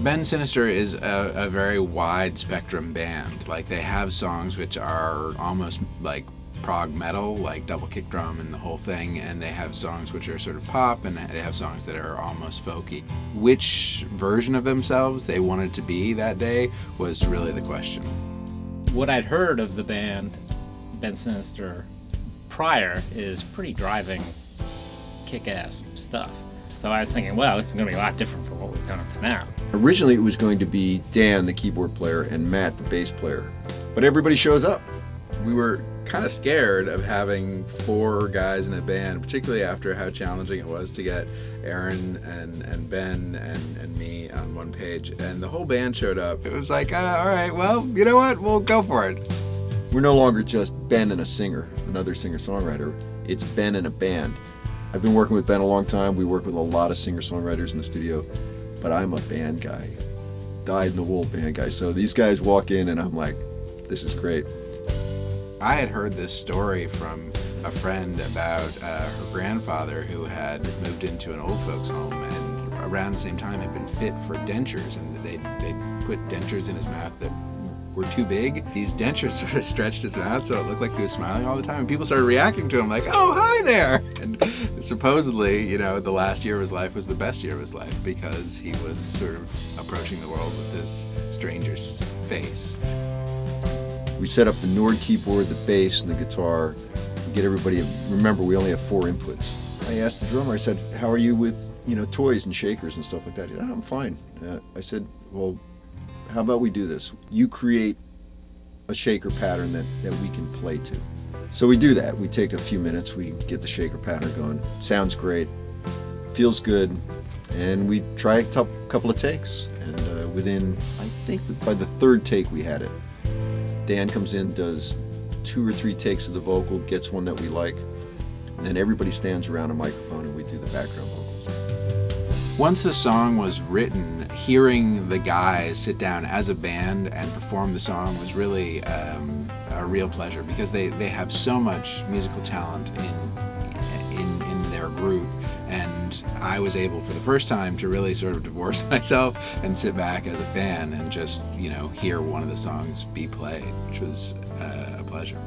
Ben Sinister is a very wide spectrum band. Like, they have songs which are almost like prog metal, like double kick drum and the whole thing, and they have songs which are sort of pop, and they have songs that are almost folky. Which version of themselves they wanted to be that day was really the question. What I'd heard of the band Ben Sinister prior is pretty driving, kick-ass stuff. So I was thinking, well, this is going to be a lot different from what we've done up to now. Originally it was going to be Dan, the keyboard player, and Matt, the bass player. But everybody shows up. We were kind of scared of having 4 guys in a band, particularly after how challenging it was to get Aaron and Ben and me on one page. And the whole band showed up. It was like, all right, well, you know what? We'll go for it. We're no longer just Ben and a singer, another singer-songwriter. It's Ben and a band. I've been working with Ben a long time. We work with a lot of singer-songwriters in the studio, but I'm a band guy, dyed-in-the-wool band guy. So these guys walk in and I'm like, this is great. I had heard this story from a friend about her grandfather who had moved into an old folks home and around the same time had been fit for dentures, and they'd put dentures in his mouth that were too big. These dentures sort of stretched his mouth so it looked like he was smiling all the time, and people started reacting to him like, oh, hi there! And supposedly, you know, the last year of his life was the best year of his life because he was sort of approaching the world with this stranger's face. We set up the Nord keyboard, the bass, and the guitar. We get everybody, remember we only have 4 inputs. I asked the drummer, I said, how are you with, you know, toys and shakers and stuff like that? He said, oh, I'm fine. I said, well, how about we do this? You create a shaker pattern that we can play to. So we do that. We take a few minutes, we get the shaker pattern going. Sounds great, feels good, and we try a couple of takes. And within, I think by the 3rd take we had it. Dan comes in, does 2 or 3 takes of the vocal, gets one that we like, and then everybody stands around a microphone and we do the background vocals. Once the song was written, hearing the guys sit down as a band and perform the song was really a real pleasure because they have so much musical talent in their group, and I was able for the first time to really sort of divorce myself and sit back as a fan and just, you know, hear one of the songs be played, which was a pleasure.